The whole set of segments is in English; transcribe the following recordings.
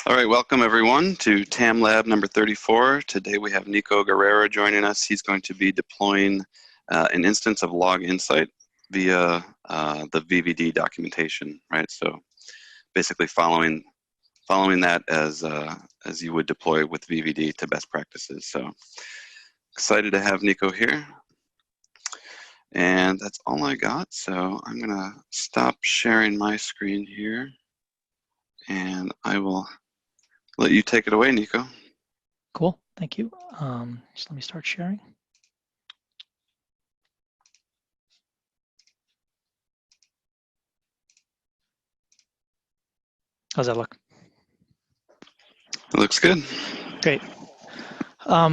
All right, welcome everyone to TAM Lab number 34. Today we have Nico Guerrero joining us. He's going to be deploying an instance of Log Insight via the VVD documentation, right? So basically following that as you would deploy with VVD to best practices. So excited to have Nico here. And that's all I got. So I'm gonna stop sharing my screen here and I will let you take it away, Nico. Cool, thank you. Just let me start sharing. How's that look? It looks good. Great.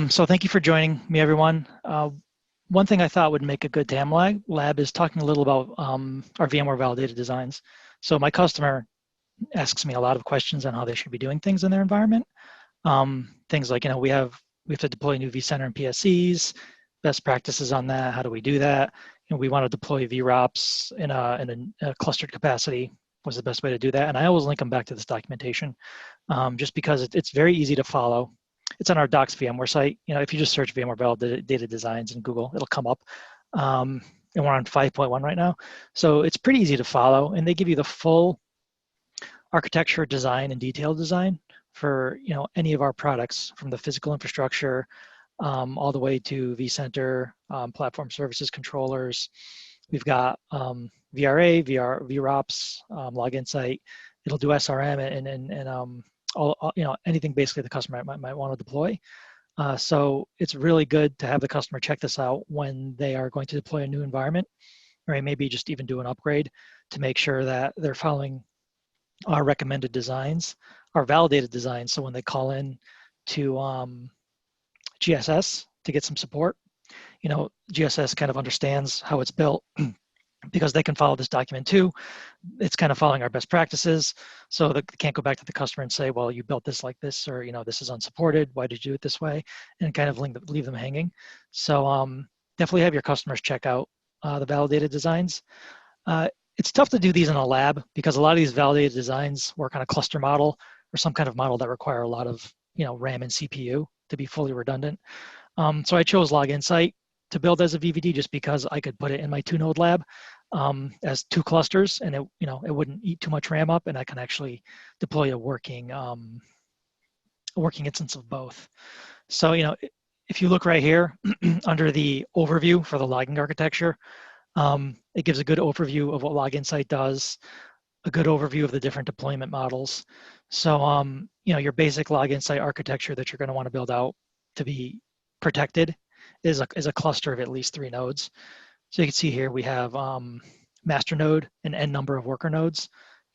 So thank you for joining me, everyone. One thing I thought would make a good TAM lab is talking a little about our VMware validated designs. So my customer asks me a lot of questions on how they should be doing things in their environment. Things like, we have to deploy new vCenter and PSCs, best practices on that. How do we do that? We want to deploy VROPs in a clustered capacity. What's the best way to do that? And I always link them back to this documentation, just because it's very easy to follow. It's on our Docs VMware site. If you just search VMware validated designs in Google, it'll come up. And we're on 5.1 right now. So it's pretty easy to follow, and they give you the full architecture design and detailed design for any of our products, from the physical infrastructure all the way to vCenter, platform services controllers. We've got VRA, VROPs, Log Insight. It'll do SRM and all anything basically the customer might want to deploy. So it's really good to have the customer check this out when they are going to deploy a new environment, or maybe just even do an upgrade to make sure that they're following our recommended designs, our validated designs. So when they call in to GSS to get some support, GSS kind of understands how it's built because they can follow this document too. It's kind of following our best practices. So they can't go back to the customer and say, well, you built this like this, or, this is unsupported. Why did you do it this way? And kind of leave them hanging. So definitely have your customers check out the validated designs. It's tough to do these in a lab because a lot of these validated designs work on a cluster model or some kind of model that require a lot of RAM and CPU to be fully redundant. So I chose Log Insight to build as a VVD just because I could put it in my 2-node lab as 2 clusters, and it wouldn't eat too much RAM up, and I can actually deploy a working instance of both. So if you look right here under the overview for the logging architecture, it gives a good overview of what Log Insight does, a good overview of the different deployment models. So your basic Log Insight architecture that you're going to want to build out to be protected is a cluster of at least 3 nodes. So you can see here we have master node and n number of worker nodes.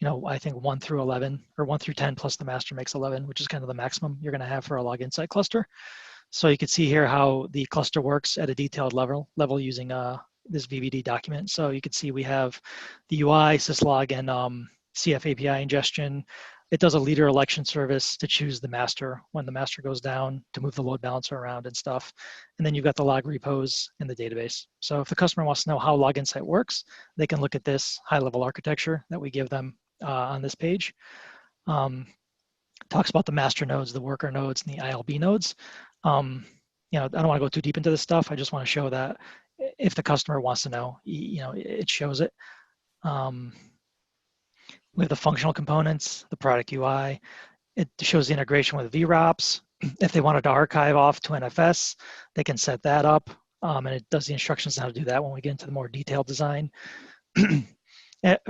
I think 1 through 11 or 1 through 10 plus the master makes 11, which is kind of the maximum you're going to have for a Log Insight cluster. So you can see here how the cluster works at a detailed level using this VVD document. So you can see we have the UI, syslog, and CF API ingestion. It does a leader election service to choose the master when the master goes down, to move the load balancer around and stuff. And then you've got the log repos in the database. So if the customer wants to know how Log Insight works, they can look at this high-level architecture that we give them on this page. Talks about the master nodes, the worker nodes, and the ILB nodes. I don't want to go too deep into this stuff. I just want to show that if the customer wants to know, it shows it. We have the functional components, the product UI. It shows the integration with VROPs. If they wanted to archive off to NFS, they can set that up. And it does the instructions on how to do that when we get into the more detailed design.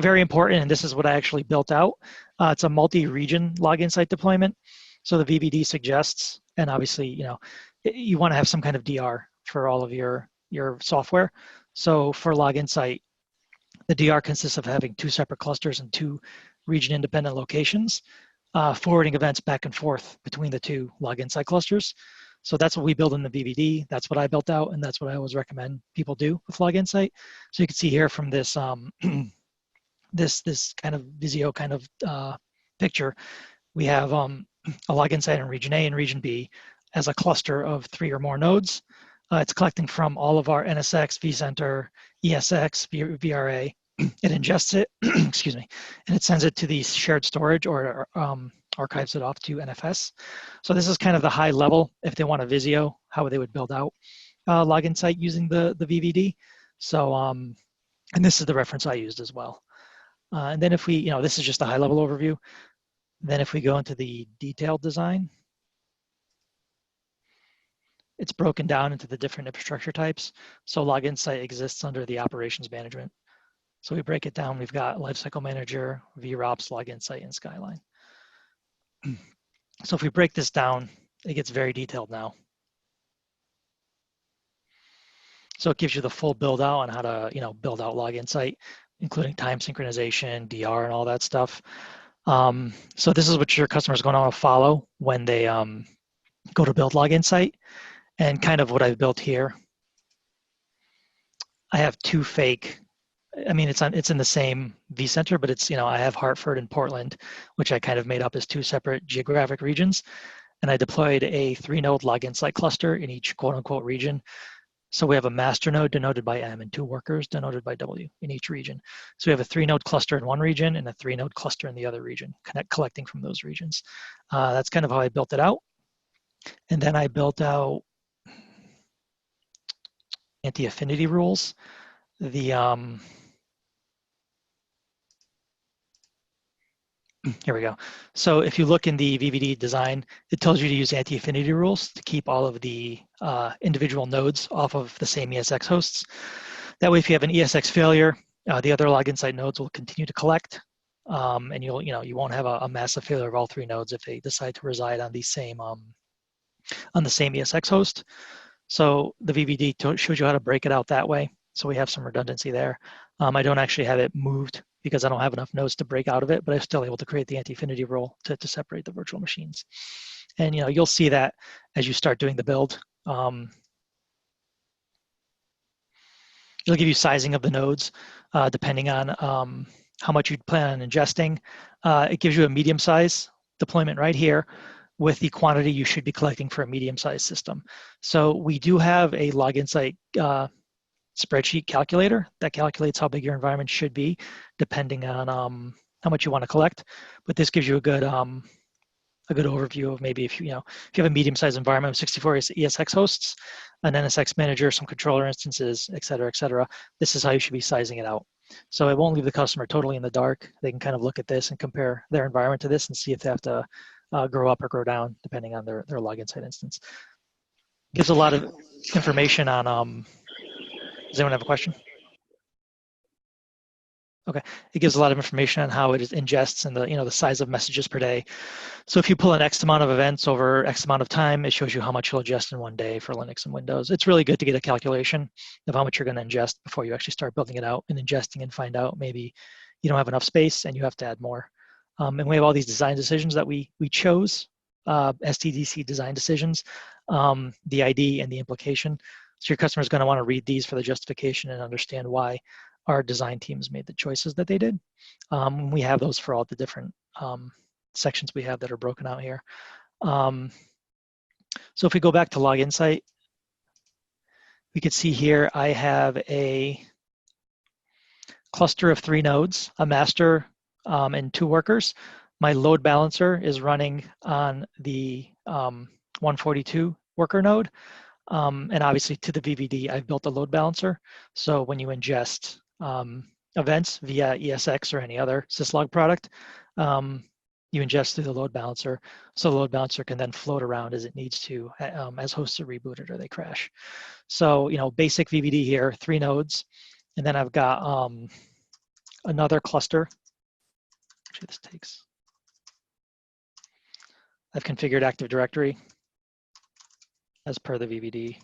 Very important, and this is what I actually built out. It's a multi-region Log Insight deployment. So the VVD suggests, and obviously, you want to have some kind of DR for all of your software. So for Log Insight, the DR consists of having 2 separate clusters and 2 region-independent locations, forwarding events back and forth between the 2 Log Insight clusters. So that's what we build in the VVD. That's what I built out, and that's what I always recommend people do with Log Insight. So you can see here from this this kind of Visio kind of picture, we have a Log Insight in region A and region B as a cluster of 3 or more nodes. It's collecting from all of our NSX, vCenter, ESX, VRA. It ingests it, excuse me, and it sends it to the shared storage or archives it off to NFS. So this is kind of the high level. If they want a Visio, how they would build out login site using the VVD. So, and this is the reference I used as well. And then if we, this is just a high level overview. Then if we go into the detailed design, it's broken down into the different infrastructure types. So login site exists under the operations management. So we break it down. We've got lifecycle manager, VROPS, login site, and Skyline. So if we break this down, it gets very detailed now. So it gives you the full build out on how to, build out login site, including time synchronization, DR, and all that stuff. So this is what your customer is going to want to follow when they go to build login site, and kind of what I've built here. I have two fake. I mean, it's in the same vCenter, but it's, I have Hartford and Portland, which I kind of made up as two separate geographic regions. And I deployed a 3-node login site cluster in each quote unquote region. So we have a master node denoted by M and 2 workers denoted by W in each region. So we have a 3-node cluster in one region and a 3-node cluster in the other region, collecting from those regions. That's kind of how I built it out. And then I built out anti-affinity rules. Here we go. So if you look in the VVD design, it tells you to use anti-affinity rules to keep all of the individual nodes off of the same ESX hosts. That way, if you have an ESX failure, the other login site nodes will continue to collect, and you won't have a massive failure of all 3 nodes if they decide to reside on the same ESX host. So the VVD shows you how to break it out that way. So we have some redundancy there. I don't actually have it moved because I don't have enough nodes to break out of it, but I'm still able to create the anti-affinity rule to separate the virtual machines. And you'll see that as you start doing the build. It'll give you sizing of the nodes depending on how much you plan on ingesting. It gives you a medium size deployment right here with the quantity you should be collecting for a medium sized system. So we do have a login site spreadsheet calculator that calculates how big your environment should be depending on how much you want to collect. But this gives you a good overview of maybe if you have a medium-sized environment with 64 ESX hosts, an NSX manager, some controller instances, et cetera, this is how you should be sizing it out. So it won't leave the customer totally in the dark. They can kind of look at this and compare their environment to this and see if they have to grow up or grow down depending on their login site instance. Gives a lot of information on does anyone have a question? Okay, it gives a lot of information on how it ingests and the size of messages per day. So if you pull in X amount of events over X amount of time, it shows you how much you'll ingest in one day for Linux and Windows. It's really good to get a calculation of how much you're going to ingest before you actually start building it out and ingesting and find out maybe you don't have enough space and you have to add more. And we have all these design decisions that we chose, STDC design decisions, the ID and the implication. So your customer is going to want to read these for the justification and understand why our design teams made the choices that they did. We have those for all the different sections we have that are broken out here. So if we go back to login site, we could see here I have a cluster of 3 nodes, a master and 2 workers. My load balancer is running on the 142 worker node. And obviously to the VVD, I've built a load balancer. So when you ingest events via ESX or any other syslog product, you ingest through the load balancer. So the load balancer can then float around as it needs to as hosts are rebooted or they crash. So, basic VVD here, 3 nodes. And then I've got another cluster. Actually, I've configured Active Directory as per the VVD.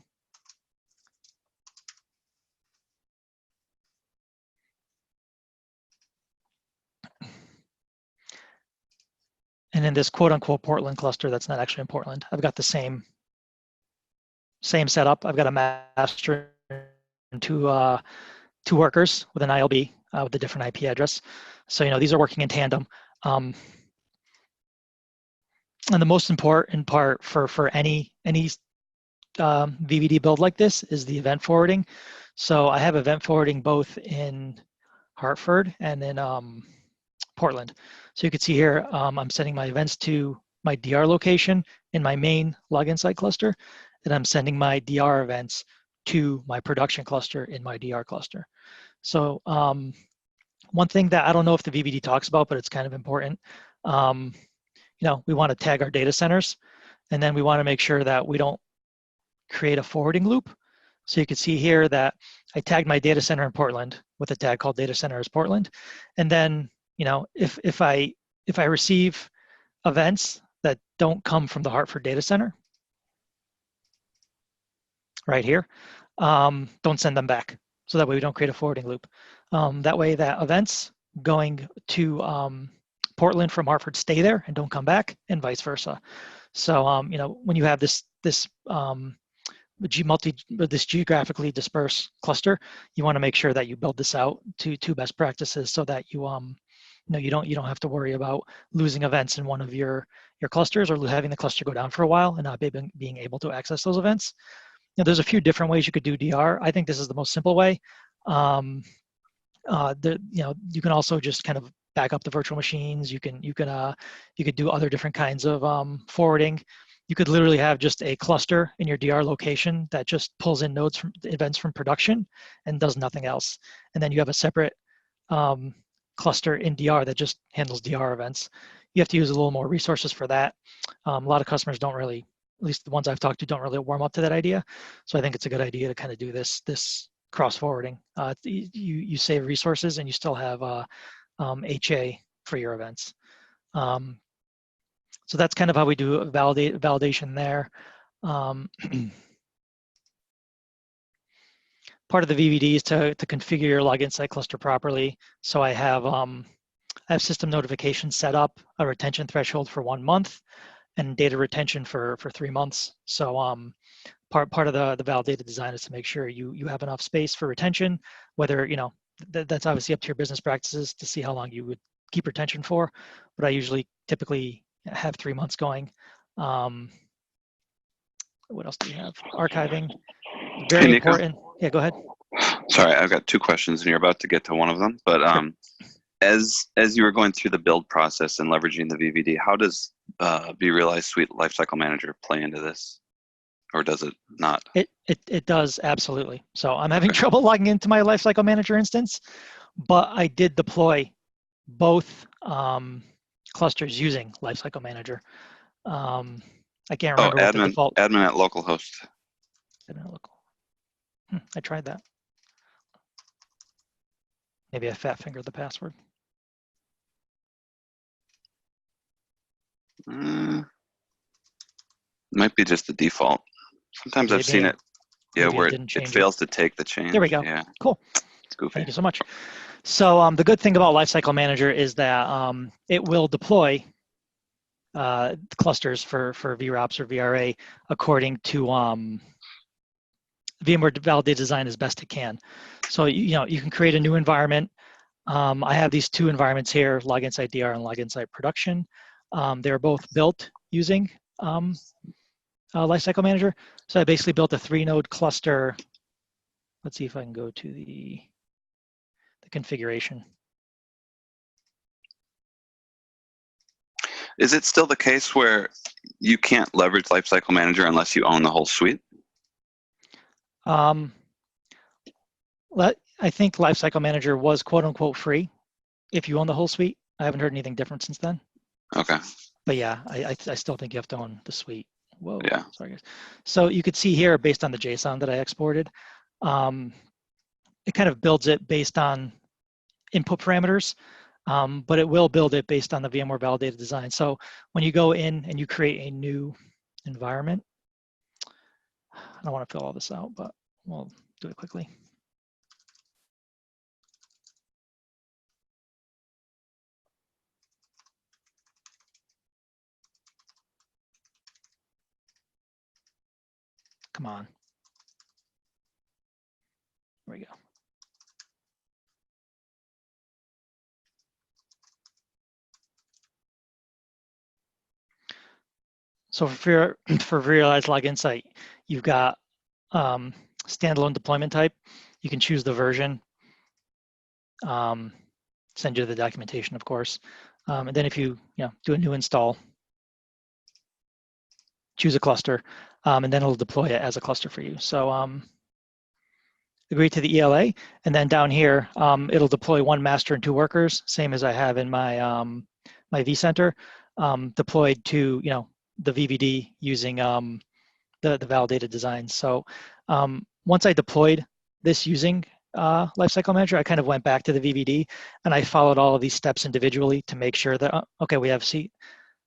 And in this quote unquote Portland cluster, that's not actually in Portland, I've got the same setup. I've got a master and 2 workers with an ILB with a different IP address. So, these are working in tandem. And the most important part for any VVD build like this is the event forwarding. So I have event forwarding both in Hartford and in Portland. So you can see here, I'm sending my events to my DR location in my main log insight cluster, and I'm sending my DR events to my production cluster in my DR cluster. So one thing that I don't know if the VVD talks about, but it's kind of important. We want to tag our data centers, and then we want to make sure that we don't create a forwarding loop. So you can see here that I tagged my data center in Portland with a tag called data center as Portland. And then, if I receive events that don't come from the Hartford data center, right here, don't send them back. So that way we don't create a forwarding loop. That way that events going to Portland from Hartford stay there and don't come back, and vice versa. So when you have this geographically dispersed cluster, you want to make sure that you build this out to best practices so that you you don't have to worry about losing events in one of your clusters, or having the cluster go down for a while and not being able to access those events. There's a few different ways you could do DR. I think this is the most simple way. You can also just kind of back up the virtual machines. You could do other different kinds of forwarding. You could literally have just a cluster in your DR location that just pulls in nodes from events from production and does nothing else. And then you have a separate cluster in DR that just handles DR events. You have to use a little more resources for that. A lot of customers don't really, at least the ones I've talked to, don't really warm up to that idea. So I think it's a good idea to kind of do this cross forwarding. You save resources and you still have HA for your events. So that's kind of how we do validation there. Part of the VVD is to configure your log insight cluster properly. So I have system notifications set up, a retention threshold for 1 month, and data retention for 3 months. So part of the validated design is to make sure you have enough space for retention, whether, that's obviously up to your business practices to see how long you would keep retention for, but I typically have 3 months going. What else do we have? Archiving, very important. Yeah, go ahead. Sorry, I've got 2 questions, and you're about to get to one of them. But as you were going through the build process and leveraging the VVD, how does vRealize Suite Lifecycle Manager play into this, or does it not? It does, absolutely. So I'm having trouble logging into my Lifecycle Manager instance, but I did deploy both clusters using Lifecycle Manager. I can't remember what the default. Admin at localhost. Admin at local. I tried that. Maybe I fat fingered the password. Might be just the default. Sometimes I've seen it, where it fails to take the change. There we go. Yeah. Cool. It's goofy. Thank you so much. So the good thing about Lifecycle Manager is that it will deploy clusters for VROPS or VRA according to VMware validated design as best it can. So you can create a new environment. I have these 2 environments here, Log Insight DR and Log Insight Production. They're both built using Lifecycle Manager. So I basically built a 3-node cluster. Let's see if I can go to the configuration. Is it still the case where you can't leverage Lifecycle Manager unless you own the whole suite? I think Lifecycle Manager was quote unquote free if you own the whole suite. I haven't heard anything different since then. Okay. But yeah, I still think you have to own the suite. Whoa. Yeah. Sorry guys. So you could see here, based on the JSON that I exported, it kind of builds it based on input parameters, but it will build it based on the VMware validated design. So when you go in and you create a new environment, I don't want to fill all this out, but we'll do it quickly. Come on. There we go. So for vRealize Log Insight, you've got standalone deployment type. You can choose the version. send you the documentation, of course. And then if you do a new install, choose a cluster, and then it'll deploy it as a cluster for you. So agree to the ELA, and then down here, it'll deploy one master and two workers, same as I have in my my vCenter, deployed to the VVD using the validated designs. So once I deployed this using Lifecycle Manager, I kind of went back to the VVD and I followed all of these steps individually to make sure that okay, we have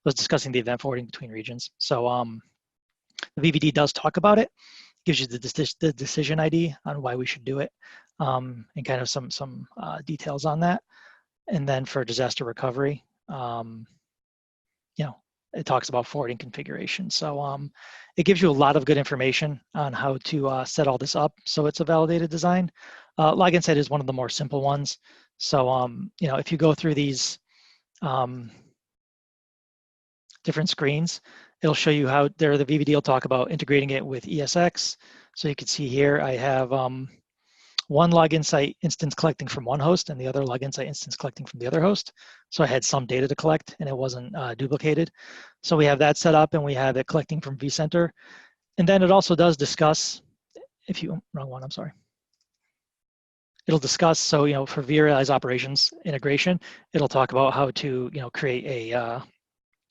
was discussing the event forwarding between regions. So the VVD does talk about it, gives you the decision ID on why we should do it, and kind of some details on that. And then for disaster recovery, it talks about forwarding configuration. So it gives you a lot of good information on how to set all this up so it's a validated design. Log Insight is one of the more simple ones. So if you go through these different screens, it'll show you how the VVD will talk about integrating it with ESX. So you can see here I have one Log Insight instance collecting from one host and the other Log Insight instance collecting from the other host. So I had some data to collect and it wasn't duplicated. So we have that set up and we have it collecting from vCenter. And then it also does discuss, wrong one, I'm sorry. It'll discuss, so for vRealize operations integration, it'll talk about how to create a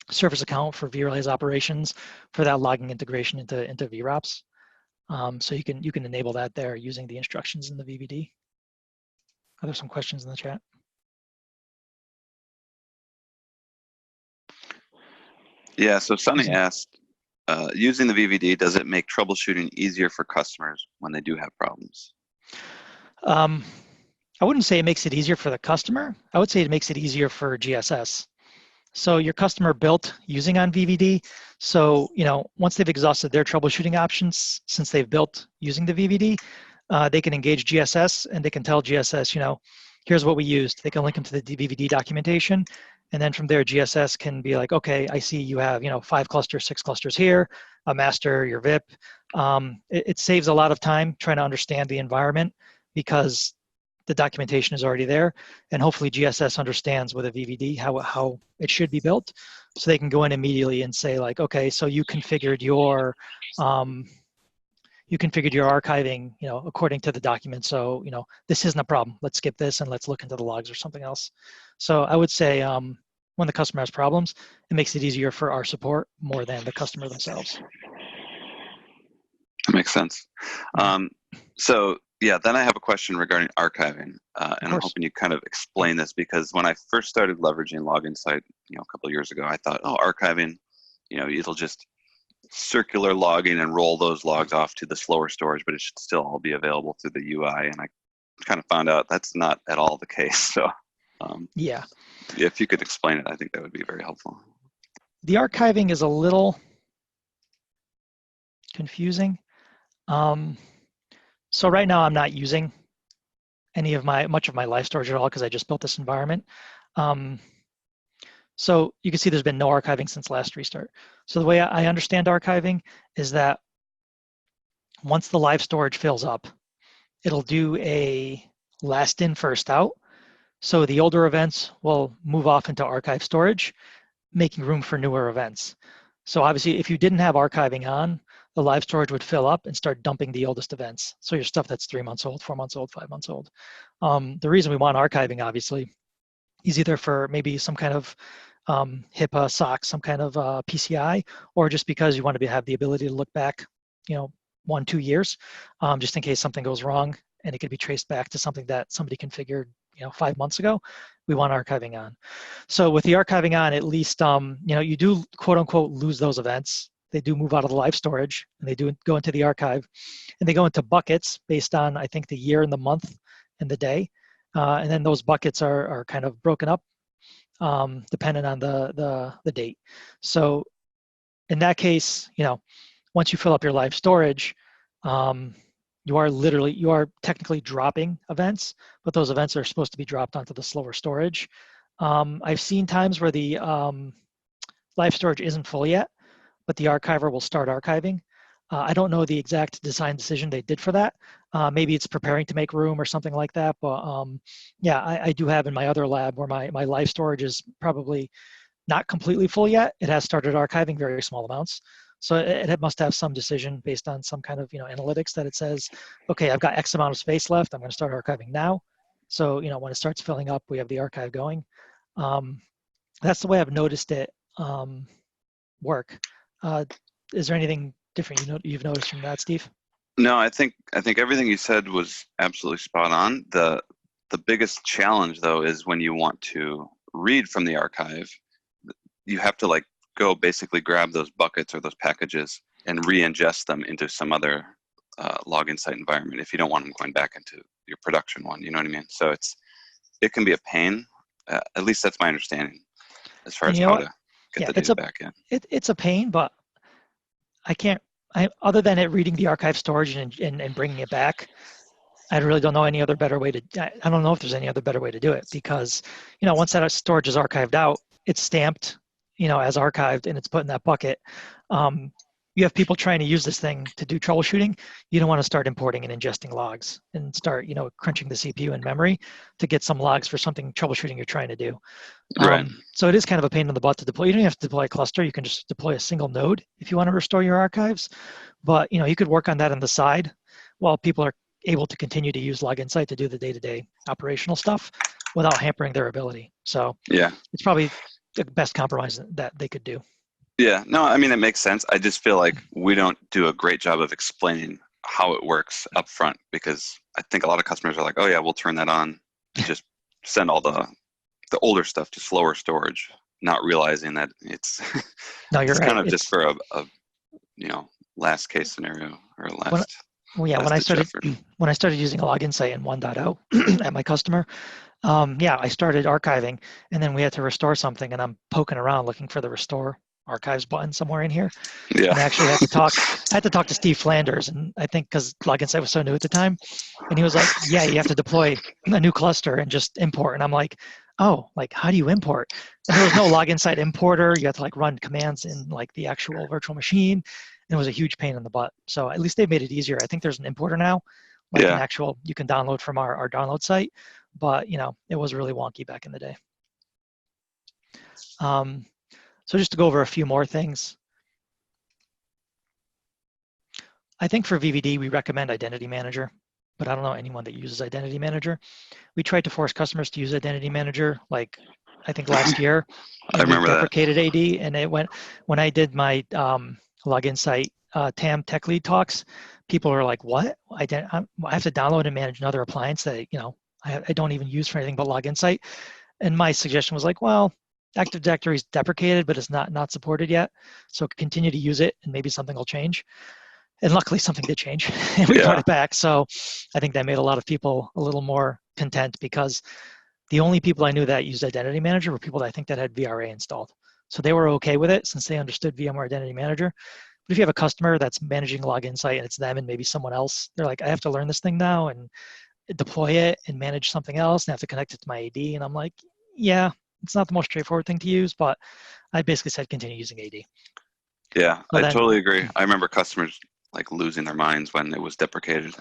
service account for vRealize operations for that logging integration into VROPS. So you can enable that there using the instructions in the VVD. Are there some questions in the chat? Yeah, so Sunny asked, using the VVD, does it make troubleshooting easier for customers when they do have problems? I wouldn't say it makes it easier for the customer. I would say it makes it easier for GSS. So your customer built using on VVD. So, once they've exhausted their troubleshooting options, since they've built using the VVD, they can engage GSS and they can tell GSS, here's what we used. They can link them to the VVD documentation. And then from there, GSS can be like, okay, I see you have, 5 clusters, 6 clusters here, a master, your VIP. It saves a lot of time trying to understand the environment because the documentation is already there, and hopefully GSS understands with a VVD how it should be built, so they can go in immediately and say like, okay, so you configured your archiving, according to the document. So this isn't a problem. Let's skip this and let's look into the logs or something else. So I would say when the customer has problems, it makes it easier for our support more than the customer themselves. That makes sense. So yeah, then I have a question regarding archiving, and I'm hoping you kind of explain this, because when I first started leveraging Log Insight, a couple of years ago, I thought, oh, archiving, it'll just circular logging and roll those logs off to the slower storage, but it should still all be available through the UI. And I kind of found out that's not at all the case. So yeah, if you could explain it, I think that would be very helpful. The archiving is a little confusing. So right now I'm not using much of my live storage at all because I just built this environment. So you can see there's been no archiving since last restart. So the way I understand archiving is that once the live storage fills up, it'll do a last in, first out. So the older events will move off into archive storage, making room for newer events. So obviously, if you didn't have archiving on, the live storage would fill up and start dumping the oldest events. So your stuff that's 3 months old, 4 months old, 5 months old. The reason we want archiving, obviously, is either for maybe some kind of HIPAA, SOC, some kind of PCI, or just because you want to have the ability to look back, 1-2 years, just in case something goes wrong and it could be traced back to something that somebody configured 5 months ago. We want archiving on. So with the archiving on, at least you do quote unquote lose those events. They do move out of the live storage and they do go into the archive, and they go into buckets based on, I think, the year and the month and the day. And then those buckets are kind of broken up depending on the date. So in that case, once you fill up your live storage, you are technically dropping events, but those events are supposed to be dropped onto the slower storage. I've seen times where the live storage isn't full yet, but the archiver will start archiving. I don't know the exact design decision they did for that. Maybe it's preparing to make room or something like that. But yeah, I do have in my other lab where my live storage is probably not completely full yet. It has started archiving very small amounts. So it must have some decision based on some kind of analytics that it says, okay, I've got X amount of space left. I'm going to start archiving now. So when it starts filling up, we have the archive going. That's the way I've noticed it work. Is there anything different you've noticed from that, Steve? No, I think everything you said was absolutely spot on. The biggest challenge though is when you want to read from the archive, you have to like go basically grab those buckets or those packages and re-ingest them into some other log insight environment if you don't want them going back into your production one. You know what I mean? So it can be a pain. At least that's my understanding as far as how to get the data back in. It's a pain, but I can't. Other than it reading the archive storage and bringing it back, I really don't know any other better way to. I don't know if there's any other better way to do it because once that storage is archived out, it's stamped as archived and it's put in that bucket. You have people trying to use this thing to do troubleshooting. You don't want to start importing and ingesting logs and start crunching the CPU and memory to get some logs for something troubleshooting you're trying to do. Right. So it is kind of a pain in the butt to deploy. You don't have to deploy a cluster. You can just deploy a single node if you want to restore your archives. But you could work on that on the side while people are able to continue to use Log Insight to do the day-to-day operational stuff without hampering their ability. So yeah, it's probably the best compromise that they could do. Yeah, no, I mean, it makes sense. I just feel like we don't do a great job of explaining how it works up front because I think a lot of customers are like, oh yeah, we'll turn that on and just send all the older stuff to slower storage, not realizing that it's no, you're it's right. kind of just for a last case scenario or last. When I started using Log Insight in 1.0 at my customer, I started archiving and then we had to restore something and I'm poking around looking for the restore archives button somewhere in here. Yeah. And I actually had to talk to Steve Flanders, and I think because Log Insight was so new at the time, and he was like, yeah, you have to deploy a new cluster and just import. And I'm like, oh, like how do you import? And there was no Log Insight importer. You had to like run commands in like the actual virtual machine. And it was a huge pain in the butt. So at least they've made it easier. I think there's an importer now, like an actual you can download from our download site. But it was really wonky back in the day. So just to go over a few more things. I think for VVD, we recommend Identity Manager, but I don't know anyone that uses Identity Manager. We tried to force customers to use Identity Manager, like I think last year. I remember we deprecated AD, and it went when I did my Log Insight TAM Tech Lead talks. People are like, "What? I have to download and manage another appliance that I don't even use for anything but Log Insight." And my suggestion was like, well, Active Directory is deprecated, but it's not supported yet. So continue to use it, and maybe something will change. And luckily, something did change, and we brought it back. So I think that made a lot of people a little more content because the only people I knew that used Identity Manager were people that I think that had VRA installed. So they were okay with it since they understood VMware Identity Manager. But if you have a customer that's managing Log Insight and it's them and maybe someone else, they're like, I have to learn this thing now and deploy it and manage something else and have to connect it to my AD. And I'm like, yeah. It's not the most straightforward thing to use, but I basically said continue using AD. Yeah, I totally agree. I remember customers like losing their minds when it was deprecated.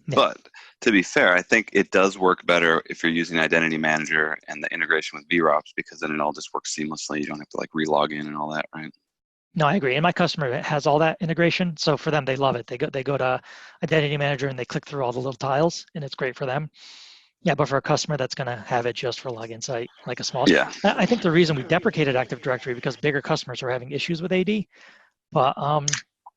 But to be fair, I think it does work better if you're using Identity Manager and the integration with VROPS because then it all just works seamlessly. You don't have to like re-log in and all that, right? No, I agree. And my customer has all that integration. So for them, they love it. They go to Identity Manager and they click through all the little tiles and it's great for them. Yeah, but for a customer that's going to have it just for Log Insight, like a small. Yeah. I think the reason we deprecated Active Directory because bigger customers are having issues with AD, but I don't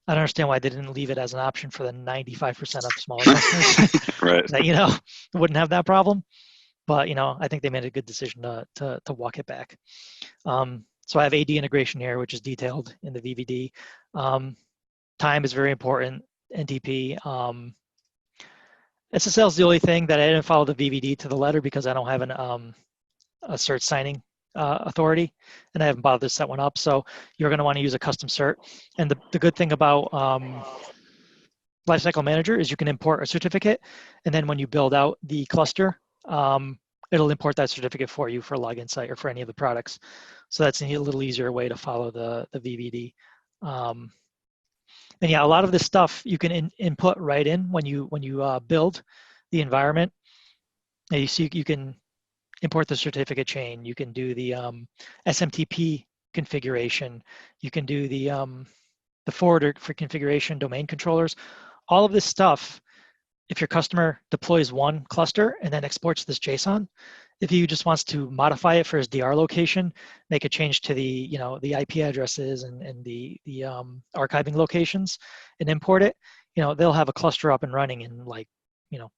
understand why they didn't leave it as an option for the 95% of smaller customers. Right. That wouldn't have that problem. But I think they made a good decision to walk it back. So I have AD integration here, which is detailed in the VVD. Time is very important. NTP. SSL is the only thing that I didn't follow the VVD to the letter because I don't have a cert signing authority, and I haven't bothered to set one up. So you're going to want to use a custom cert. And the good thing about Lifecycle Manager is you can import a certificate, and then when you build out the cluster, it'll import that certificate for you for Log Insight or for any of the products. So that's a little easier way to follow the VVD. And yeah, a lot of this stuff you can input right in when you build the environment. And you see you can import the certificate chain. You can do the SMTP configuration. You can do the forwarder for configuration, domain controllers. All of this stuff, if your customer deploys one cluster and then exports this JSON, if he just wants to modify it for his DR location, make a change to the IP addresses and the archiving locations and import it, they'll have a cluster up and running in like,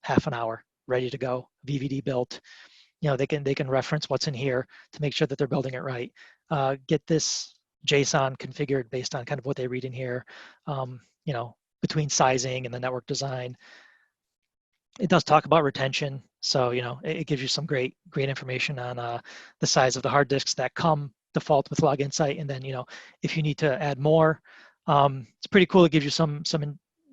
half an hour, ready to go, VVD built. They can reference what's in here to make sure that they're building it right. Get this JSON configured based on kind of what they read in here, between sizing and the network design. It does talk about retention, so it gives you some great information on the size of the hard disks that come default with Log Insight, and then if you need to add more, it's pretty cool. It gives you some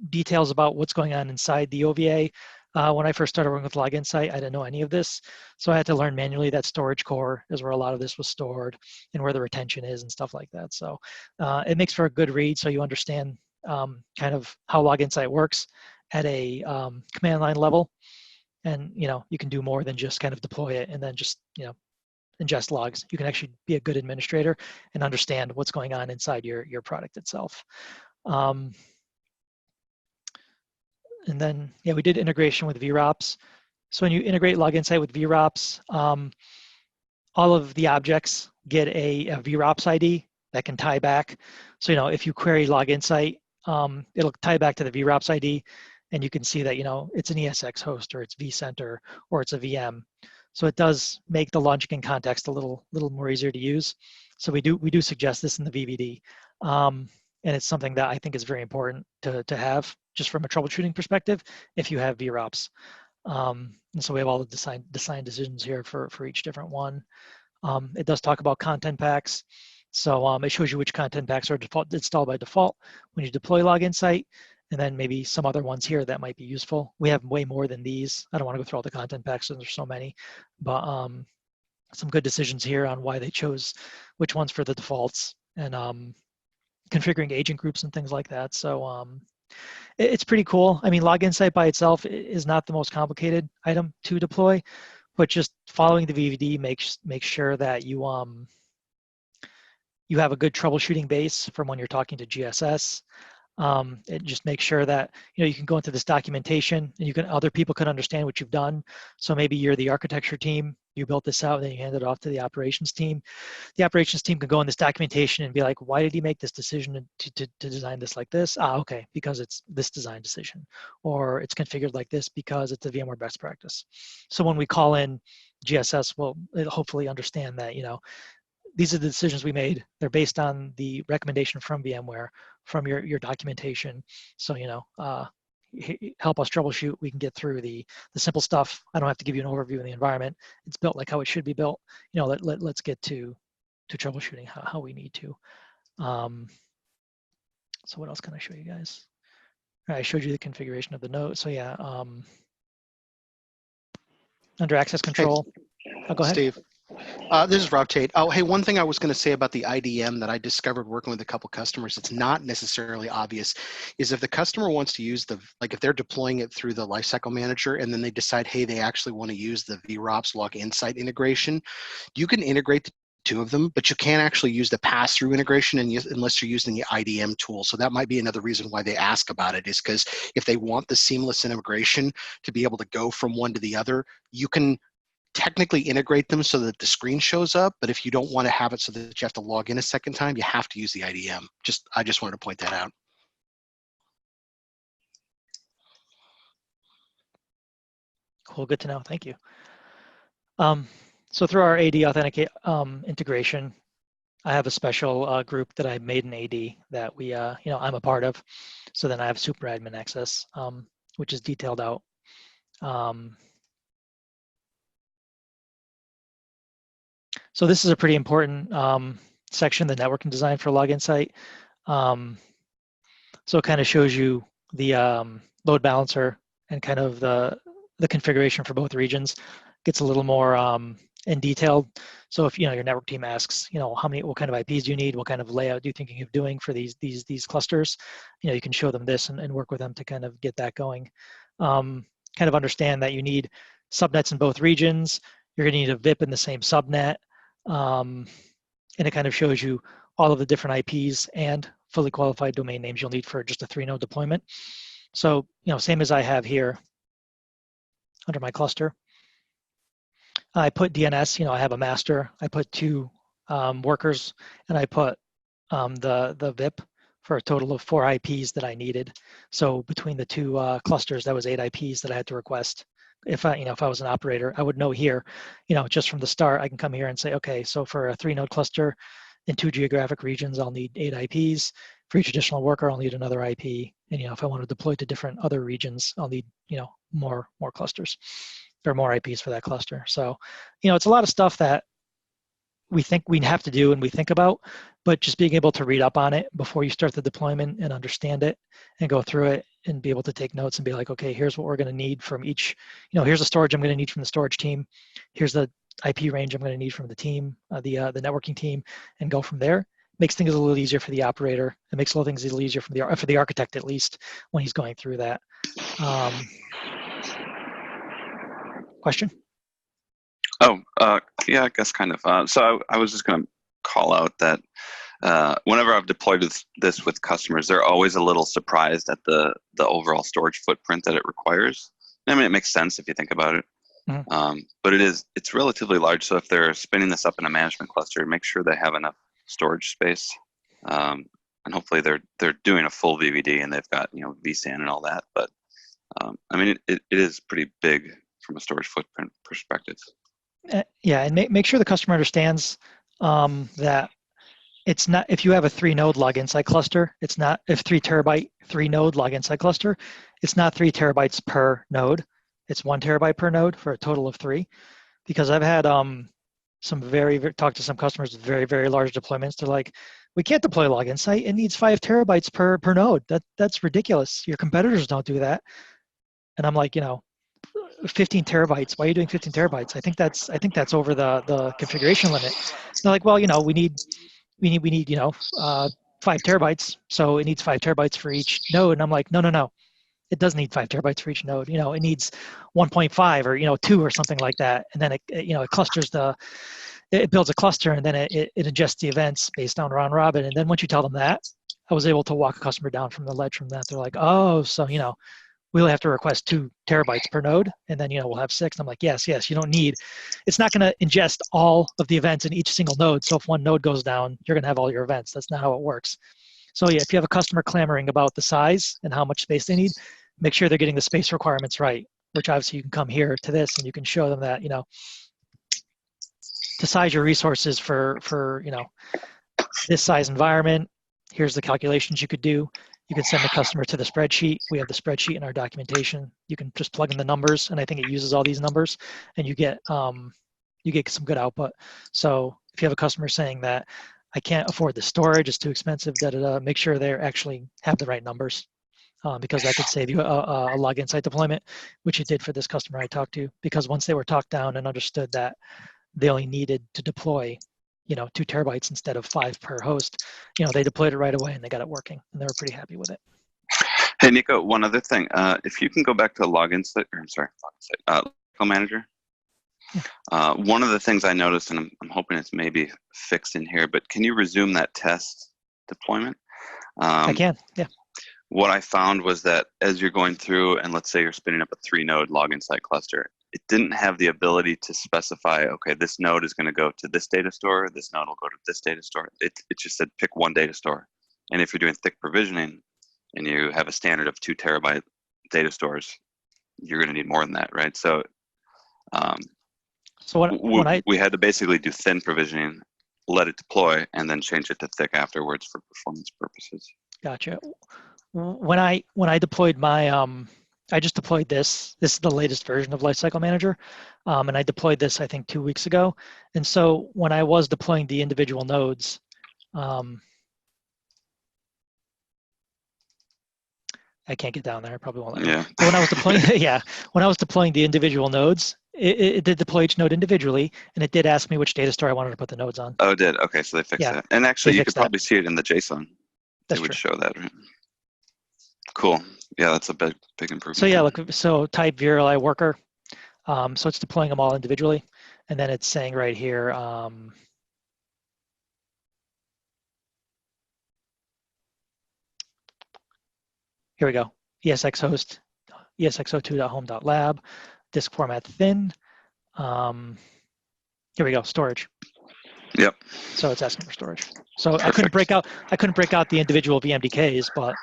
details about what's going on inside the OVA. When I first started working with Log Insight, I didn't know any of this, so I had to learn manually that storage core is where a lot of this was stored and where the retention is and stuff like that. So it makes for a good read, so you understand kind of how Log Insight works at a command line level, and you can do more than just kind of deploy it and then just ingest logs. You can actually be a good administrator and understand what's going on inside your product itself. And then we did integration with VROPs. So when you integrate Log Insight with VROPs, all of the objects get a VROPs ID that can tie back. So if you query Log Insight, it'll tie back to the VROPs ID, and you can see that it's an ESX host, or it's vCenter, or it's a VM. So it does make the logic and context a little more easier to use. So we do suggest this in the VVD, and it's something that I think is very important to have just from a troubleshooting perspective if you have VROPs. And so we have all the design decisions here for each different one. It does talk about content packs. So it shows you which content packs are installed by default when you deploy Log Insight, and then maybe some other ones here that might be useful. We have way more than these. I don't want to go through all the content packs, so there's so many, but some good decisions here on why they chose which ones for the defaults, and configuring agent groups and things like that. So it's pretty cool. I mean, Log Insight by itself is not the most complicated item to deploy, but just following the VVD makes sure that you have a good troubleshooting base from when you're talking to GSS. It just makes sure that you can go into this documentation and other people can understand what you've done. So maybe you're the architecture team, you built this out, and then you hand it off to the operations team. The operations team can go in this documentation and be like, why did he make this decision to design this like this? Okay, because it's this design decision, or it's configured like this because it's a VMware best practice. So when we call in GSS, it'll hopefully understand that these are the decisions we made. They're based on the recommendation from VMware, from your documentation. So, help us troubleshoot. We can get through the simple stuff. I don't have to give you an overview of the environment. It's built like how it should be built. Let's get to troubleshooting how we need to. So what else can I show you guys? I showed you the configuration of the node. So yeah, under access control. Hey, go ahead. Steve. This is Rob Tate. Oh, hey, one thing I was going to say about the IDM that I discovered working with a couple customers, it's not necessarily obvious, is if the customer wants to use if they're deploying it through the lifecycle manager and then they decide, hey, they actually want to use the VROPS Log Insight integration, you can integrate the two of them, but you can't actually use the pass-through integration unless you're using the IDM tool. So that might be another reason why they ask about it, is because if they want the seamless integration to be able to go from one to the other, you can technically integrate them so that the screen shows up, but if you don't want to have it so that you have to log in a second time, you have to use the IDM. I just wanted to point that out. Cool, good to know, thank you. So through our AD Authenticate integration, I have a special group that I made in AD that I'm a part of. So then I have super admin access, which is detailed out. So this is a pretty important section, the networking design for Log Insight. So it kind of shows you the load balancer and kind of the configuration for both regions. Gets a little more and detailed. So if your network team asks, what kind of IPs do you need, what kind of layout do you thinking of doing for these clusters, you can show them this and work with them to kind of get that going. Kind of understand that you need subnets in both regions. You're going to need a VIP in the same subnet, and it kind of shows you all of the different IPs and fully qualified domain names you'll need for just a 3-node deployment. So same as I have here under my cluster. I put DNS, I have a master, I put 2 workers, and I put the VIP for a total of 4 IPs that I needed. So between the 2 clusters, that was 8 IPs that I had to request. If I was an operator, I would know here, just from the start, I can come here and say, okay, so for a 3-node cluster in 2 geographic regions, I'll need 8 IPs. For each additional worker, I'll need another IP. And if I want to deploy to different other regions, I'll need more clusters or more IPs for that cluster. So it's a lot of stuff that we think we have to do and we think about, but just being able to read up on it before you start the deployment and understand it and go through it and be able to take notes and be like, okay, here's what we're going to need from each, here's the storage I'm going to need from the storage team. Here's the IP range I'm going to need from the team, the networking team, and go from there. Makes things a little easier for the operator. It makes a lot of things a little easier for the architect, at least, when he's going through that. Question? Oh, yeah, I guess kind of. So I was just going to call out that whenever I've deployed this with customers, they're always a little surprised at the overall storage footprint that it requires. I mean, it makes sense if you think about it. Mm-hmm. But it's relatively large. So if they're spinning this up in a management cluster, make sure they have enough storage space. And hopefully they're doing a full VVD and they've got vSAN and all that. But I mean, it is pretty big from a storage footprint perspective. Yeah, and make sure the customer understands that it's not, if you have a 3-node log insight cluster, it's not, if 3 terabyte 3-node log insight cluster, it's not 3 terabytes per node. It's 1 terabyte per node for a total of 3. Because I've had talked to some customers with very, very large deployments. They're like, we can't deploy log insight. It needs 5 terabytes per node. That's ridiculous. Your competitors don't do that. And I'm like, 15 terabytes. Why are you doing 15 terabytes? I think that's over the configuration limit. They're like, well, we need 5 terabytes, so it needs 5 terabytes for each node. And I'm like, no. It doesn't need 5 terabytes for each node. It needs 1.5 or 2 or something like that. And then it clusters it builds a cluster, and then it ingests the events based on round robin. And then once you tell them that, I was able to walk a customer down from the ledge from that. They're like, oh, so we'll have to request 2 terabytes per node, and then we'll have 6. And I'm like, yes, you don't need. It's not going to ingest all of the events in each single node. So if one node goes down, you're going to have all your events. That's not how it works. So yeah, if you have a customer clamoring about the size and how much space they need, make sure they're getting the space requirements right. Which obviously you can come here to this and you can show them that to size your resources for this size environment. Here's the calculations you could do. You can send the customer to the spreadsheet. We have the spreadsheet in our documentation. You can just plug in the numbers, and I think it uses all these numbers, and you get some good output. So if you have a customer saying that I can't afford the storage, it's too expensive, make sure they actually have the right numbers, because that could save you a log insight deployment, which it did for this customer I talked to, because once they were talked down and understood that they only needed to deploy 2 terabytes instead of 5 per host, they deployed it right away and they got it working, and they were pretty happy with it. Hey, Nico, one other thing. If you can go back to Log Manager. Yeah. One of the things I noticed, and I'm hoping it's maybe fixed in here, but can you resume that test deployment? I can, yeah. What I found was that as you're going through, and let's say you're spinning up a 3-node log insight cluster, it didn't have the ability to specify, okay, this node is going to go to this data store, this node will go to this data store. It just said pick one data store. And if you're doing thick provisioning and you have a standard of 2 terabyte data stores, you're going to need more than that, right? So, we had to basically do thin provisioning, let it deploy, and then change it to thick afterwards for performance purposes. Gotcha. When I deployed my I just deployed this. This is the latest version of Lifecycle Manager, and I deployed this I think 2 weeks ago. And so when I was deploying the individual nodes, I can't get down there. I probably won't let me. Yeah. But when I was deploying, when I was deploying the individual nodes, it did deploy each node individually, and it did ask me which data store I wanted to put the nodes on. Oh, it did. Okay, so they fixed Yeah, that. And actually, you could fixed that. probably see it in the JSON. That's It would true. show that, right? Cool. Yeah, that's a big improvement. So yeah, look, so type VRLI worker. So it's deploying them all individually, and then it's saying right here, here we go, ESX host, esx02.home.lab, disk format thin. Here we go, storage. Yep. So it's asking for storage. So Perfect. I couldn't break out the individual VMDKs, but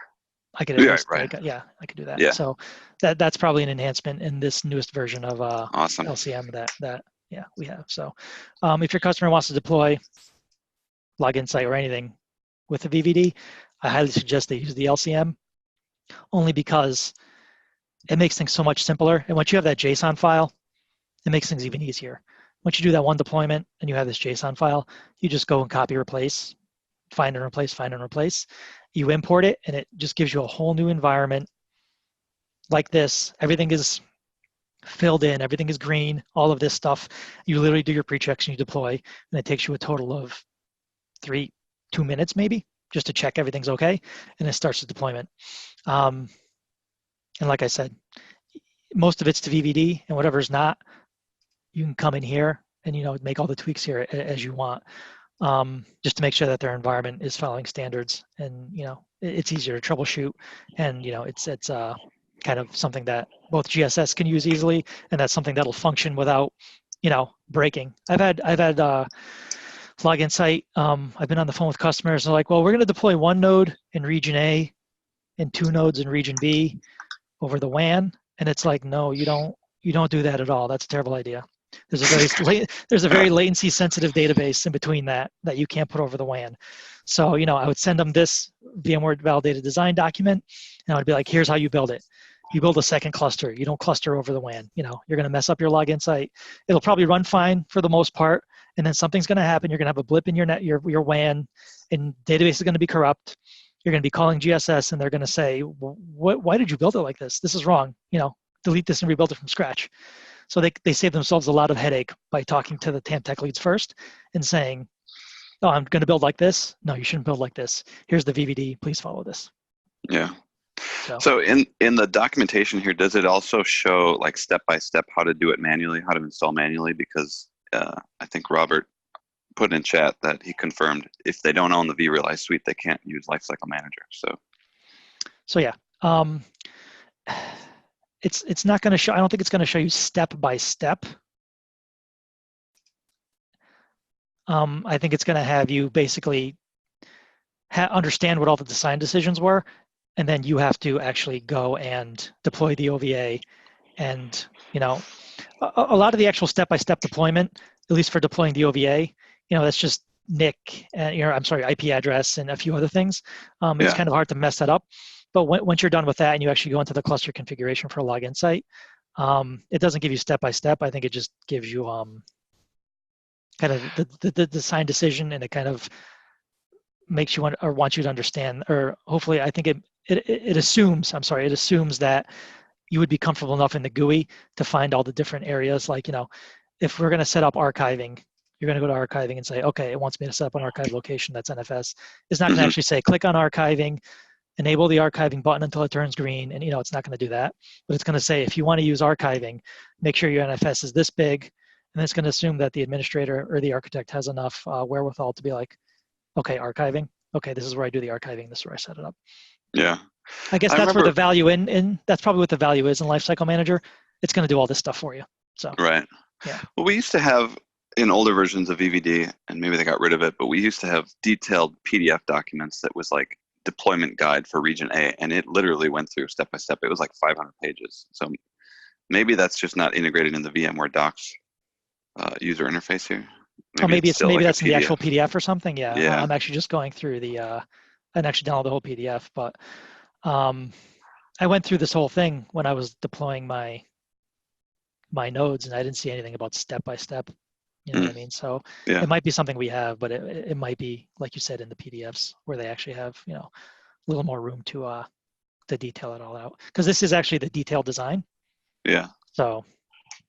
I could at least break out, yeah, I could do that. Yeah. So that's probably an enhancement in this newest version of Awesome. LCM that yeah, we have. So if your customer wants to deploy Log Insight or anything with the VVD, I highly suggest they use the LCM, only because it makes things so much simpler. And once you have that JSON file, it makes things even easier. Once you do that one deployment and you have this JSON file, you just go and copy, replace, find and replace, find and replace. You import it, and it just gives you a whole new environment like this. Everything is filled in, everything is green, all of this stuff. You literally do your pre-checks and you deploy, and it takes you a total of 2 minutes maybe, just to check everything's okay, and it starts the deployment. And like I said, most of it's to VVD, and whatever's not, you can come in here and make all the tweaks here as you want, just to make sure that their environment is following standards, and it's easier to troubleshoot, and it's kind of something that both GSS can use easily, and that's something that'll function without breaking. I've had Log Insight. I've been on the phone with customers, and they're like, well, we're going to deploy one node in region A and 2 nodes in region B over the WAN, and it's like, no, you don't do that at all. That's a terrible idea. There's a very latency sensitive database in between that you can't put over the WAN. So I would send them this VMware validated design document, and I would be like, here's how you build it. You build a second cluster. You don't cluster over the WAN. You're going to mess up your Log Insight. It'll probably run fine for the most part, and then something's going to happen. You're going to have a blip in your WAN, and database is going to be corrupt. You're going to be calling GSS, and they're going to say, why did you build it like this? This is wrong. Delete this and rebuild it from scratch. So they save themselves a lot of headache by talking to the TAM tech leads first and saying, oh, I'm going to build like this. No, you shouldn't build like this. Here's the VVD. Please follow this. Yeah. So in the documentation here, does it also show like step-by-step how to do it manually, how to install manually? Because I think Robert put in chat that he confirmed if they don't own the vRealize suite, they can't use Lifecycle Manager. So yeah. It's not going to show, I don't think it's going to show you step by step. I think it's going to have you basically understand what all the design decisions were, and then you have to actually go and deploy the OVA. And a lot of the actual step-by-step deployment, at least for deploying the OVA, that's just NIC and IP address and a few other things. It's kind of hard to mess that up. But once you're done with that and you actually go into the cluster configuration for Log Insight, it doesn't give you step-by-step. I think it just gives you kind of the design decision, and it kind of makes you wants you to understand, or hopefully I think it assumes that you would be comfortable enough in the GUI to find all the different areas. Like, if we're going to set up archiving, you're going to go to archiving and say, okay, it wants me to set up an archive location that's NFS. It's not going to actually say, click on archiving, enable the archiving button until it turns green, and it's not going to do that. But it's going to say, if you want to use archiving, make sure your NFS is this big, and it's going to assume that the administrator or the architect has enough wherewithal to be like, okay, archiving, okay, this is where I do the archiving, this is where I set it up. Yeah. I guess that's where the value in that's probably what the value is in Lifecycle Manager. It's going to do all this stuff for you. So right. Yeah. Well, we used to have in older versions of VVD, and maybe they got rid of it, but we used to have detailed PDF documents that was like deployment guide for region A, and it literally went through step by step. It was like 500 pages. So maybe that's just not integrated in the VMware Docs user interface here. Maybe that's in PDF. the actual PDF or something. Yeah. Yeah. I'm actually just going through and actually download the whole PDF, but I went through this whole thing when I was deploying my nodes, and I didn't see anything about step by step. You know what I mean? So It might be something we have, but it might be, like you said, in the PDFs where they actually have a little more room to detail it all out, because this is actually the detailed design. Yeah. So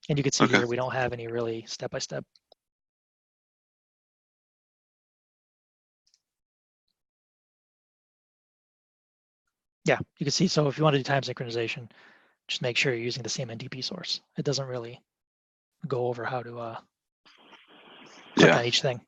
And you can see Okay. here, we don't have any really step-by-step. Yeah, you can see, so if you want to do time synchronization, just make sure you're using the same NTP source. It doesn't really go over how to click on each thing.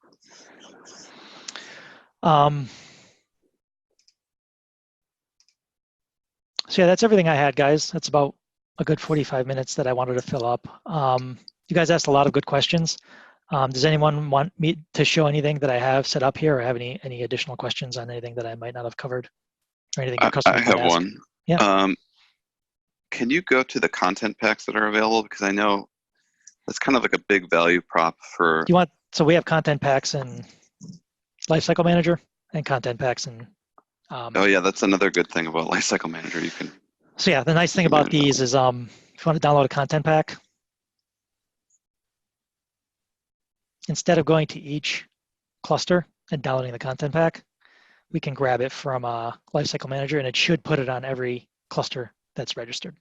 So yeah, that's everything I had, guys. That's about a good 45 minutes that I wanted to fill up. You guys asked a lot of good questions. Does anyone want me to show anything that I have set up here, or have any additional questions on anything that I might not have covered, or anything your customers I might have ask? one. Yeah. Can you go to the content packs that are available? Because I know that's kind of like a big value prop for. Do you want? So we have content packs in Lifecycle Manager and content packs in. Oh yeah, that's another good thing about Lifecycle Manager. You can. So yeah, the nice thing about these is if you want to download a content pack, instead of going to each cluster and downloading the content pack, we can grab it from Lifecycle Manager, and it should put it on every cluster that's registered.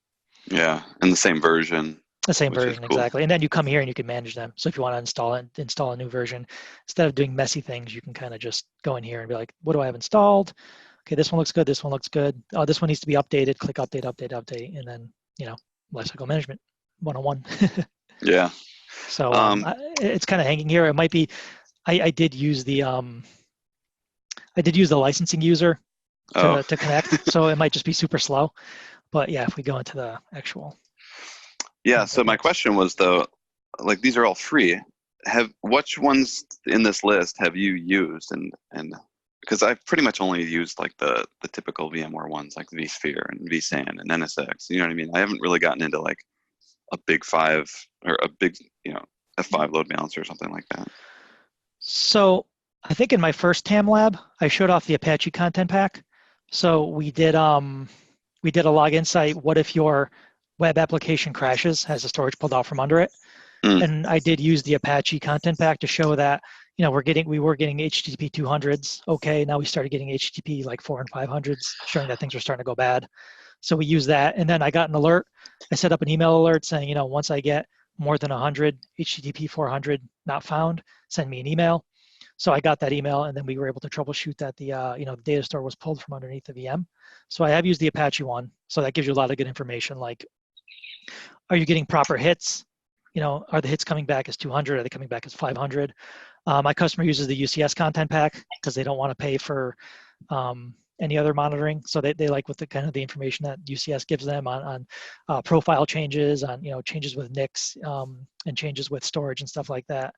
Yeah, and the same version. The same which is version, cool. exactly. And then you come here and you can manage them. So if you want to install a new version, instead of doing messy things, you can kind of just go in here and be like, what do I have installed? Okay, this one looks good. This one looks good. Oh, this one needs to be updated. Click update, update, update, and then lifecycle management 101. Yeah. So it's kind of hanging here. It might be. I did use the licensing user to connect, so it might just be super slow. But yeah, if we go into the actual. Yeah. So my question was though, like these are all free. Which ones in this list have you used and because I've pretty much only used like the typical VMware ones like vSphere and vSAN and NSX. You know what I mean? I haven't really gotten into like a big 5 or a big F5 load balancer or something like that. So I think in my first TAM Lab, I showed off the Apache content pack. So we did a log insight. What if your web application crashes, has the storage pulled out from under it? And I did use the Apache content pack to show that we were getting HTTP 200s. Okay, now we started getting HTTP like 400 and 500s, showing that things were starting to go bad. So we used that, and then I got an alert. I set up an email alert saying, once I get more than 100 HTTP 400 not found, send me an email. So I got that email, and then we were able to troubleshoot that the the data store was pulled from underneath the VM. So I have used the Apache one, so that gives you a lot of good information. Like, are you getting proper hits? Are the hits coming back as 200? Are they coming back as 500? My customer uses the UCS content pack because they don't want to pay for any other monitoring. So they like with the kind of the information that UCS gives them on profile changes, on changes with NICs and changes with storage and stuff like that.